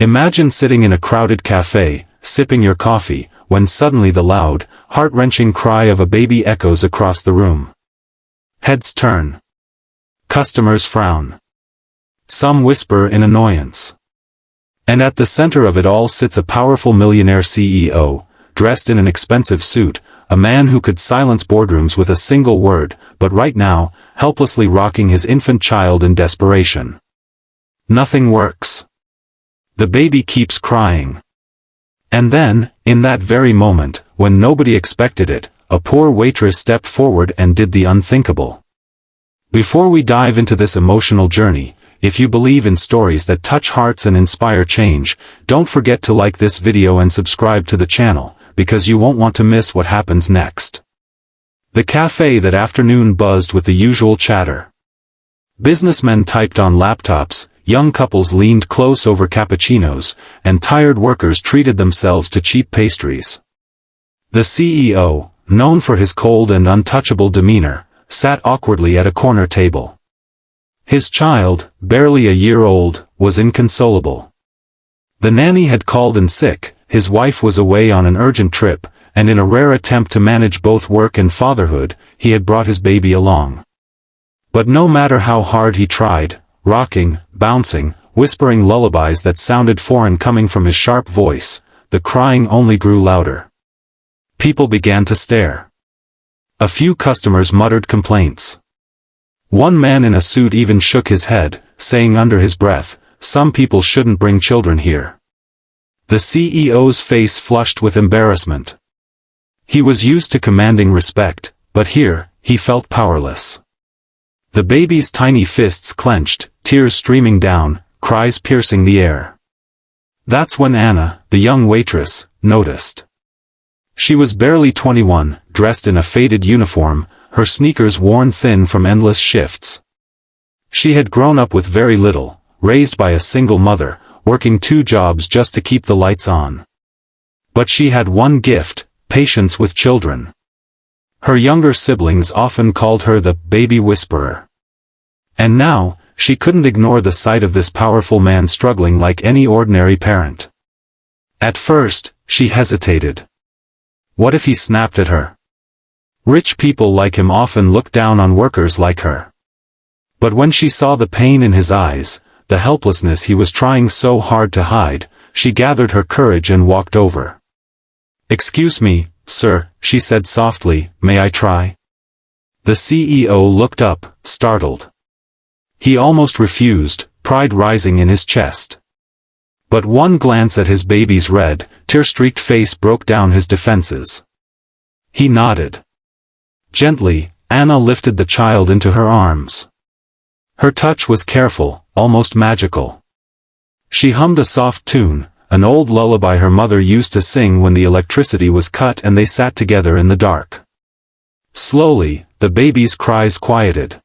Imagine sitting in a crowded cafe, sipping your coffee, when suddenly the loud, heart-wrenching cry of a baby echoes across the room. Heads turn. Customers frown. Some whisper in annoyance. And at the center of it all sits a powerful millionaire CEO, dressed in an expensive suit, a man who could silence boardrooms with a single word, but right now, helplessly rocking his infant child in desperation. Nothing works. The baby keeps crying. And then, in that very moment, when nobody expected it, a poor waitress stepped forward and did the unthinkable. Before we dive into this emotional journey, if you believe in stories that touch hearts and inspire change, don't forget to like this video and subscribe to the channel, because you won't want to miss what happens next. The cafe that afternoon buzzed with the usual chatter. Businessmen typed on laptops, young couples leaned close over cappuccinos, and tired workers treated themselves to cheap pastries. The CEO, known for his cold and untouchable demeanor, sat awkwardly at a corner table. His child, barely a year old, was inconsolable. The nanny had called in sick, his wife was away on an urgent trip, and in a rare attempt to manage both work and fatherhood, he had brought his baby along. But no matter how hard he tried, rocking, bouncing, whispering lullabies that sounded foreign coming from his sharp voice, the crying only grew louder. People began to stare. A few customers muttered complaints. One man in a suit even shook his head, saying under his breath, "Some people shouldn't bring children here." The CEO's face flushed with embarrassment. He was used to commanding respect, but here, he felt powerless. The baby's tiny fists clenched, tears streaming down, cries piercing the air. That's when Anna, the young waitress, noticed. She was barely 21, dressed in a faded uniform, her sneakers worn thin from endless shifts. She had grown up with very little, raised by a single mother, working 2 jobs just to keep the lights on. But she had one gift: patience with children. Her younger siblings often called her the baby whisperer. And now, she couldn't ignore the sight of this powerful man struggling like any ordinary parent. At first, she hesitated. What if he snapped at her? Rich people like him often look down on workers like her. But when she saw the pain in his eyes, the helplessness he was trying so hard to hide, she gathered her courage and walked over. "Excuse me, sir," she said softly, "may I try?" The CEO looked up, startled. He almost refused, pride rising in his chest. But one glance at his baby's red, tear-streaked face broke down his defenses. He nodded. Gently, Anna lifted the child into her arms. Her touch was careful, almost magical. She hummed a soft tune, an old lullaby her mother used to sing when the electricity was cut and they sat together in the dark. Slowly, the baby's cries quieted.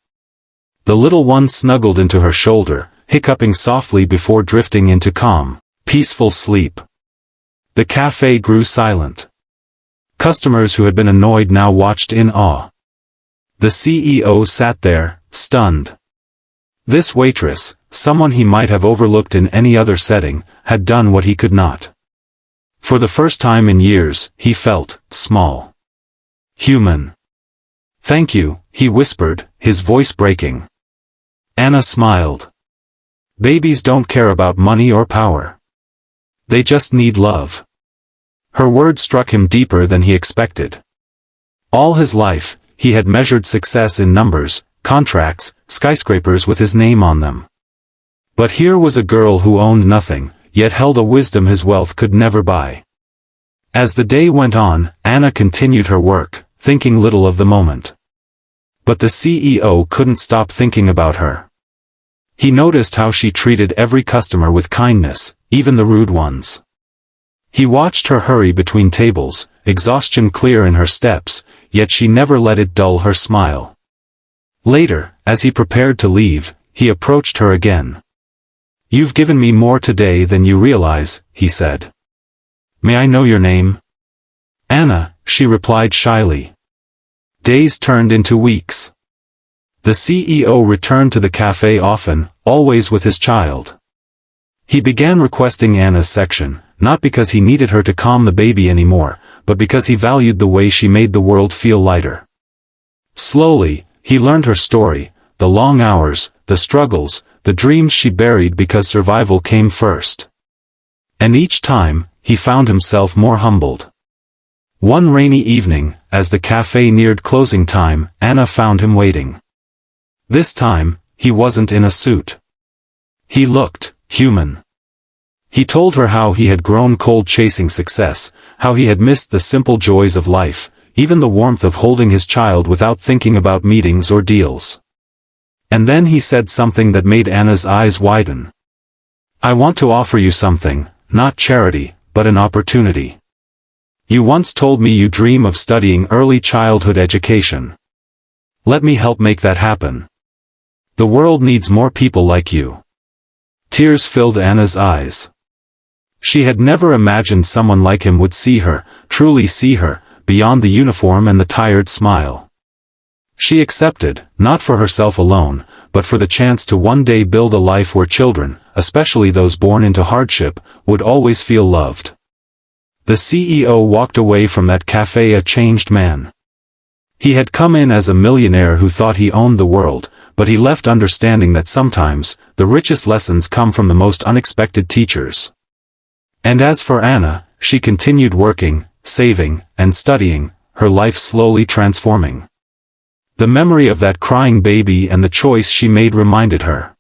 The little one snuggled into her shoulder, hiccuping softly before drifting into calm, peaceful sleep. The cafe grew silent. Customers who had been annoyed now watched in awe. The CEO sat there, stunned. This waitress, someone he might have overlooked in any other setting, had done what he could not. For the first time in years, he felt small. Human. "Thank you," he whispered, his voice breaking. Anna smiled. Babies don't care about money or power. They just need love. Her words struck him deeper than he expected. All his life, he had measured success in numbers, contracts, skyscrapers with his name on them. But here was a girl who owned nothing, yet held a wisdom his wealth could never buy. As the day went on, Anna continued her work, thinking little of the moment. But the CEO couldn't stop thinking about her. He noticed how she treated every customer with kindness, even the rude ones. He watched her hurry between tables, exhaustion clear in her steps, yet she never let it dull her smile. Later, as he prepared to leave, he approached her again. "You've given me more today than you realize," he said. "May I know your name?" "Anna," she replied shyly. Days turned into weeks. The CEO returned to the cafe often, always with his child. He began requesting Anna's section, not because he needed her to calm the baby anymore, but because he valued the way she made the world feel lighter. Slowly, he learned her story, the long hours, the struggles, the dreams she buried because survival came first. And each time, he found himself more humbled. One rainy evening, as the cafe neared closing time, Anna found him waiting. This time, he wasn't in a suit. He looked human. He told her how he had grown cold chasing success, how he had missed the simple joys of life, even the warmth of holding his child without thinking about meetings or deals. And then he said something that made Anna's eyes widen. "I want to offer you something, not charity, but an opportunity. You once told me you dream of studying early childhood education. Let me help make that happen. The world needs more people like you." Tears filled Anna's eyes. She had never imagined someone like him would see her, truly see her, beyond the uniform and the tired smile. She accepted, not for herself alone, but for the chance to one day build a life where children, especially those born into hardship, would always feel loved. The CEO walked away from that cafe a changed man. He had come in as a millionaire who thought he owned the world, but he left understanding that sometimes, the richest lessons come from the most unexpected teachers. And as for Anna, she continued working, saving, and studying, her life slowly transforming. The memory of that crying baby and the choice she made reminded her.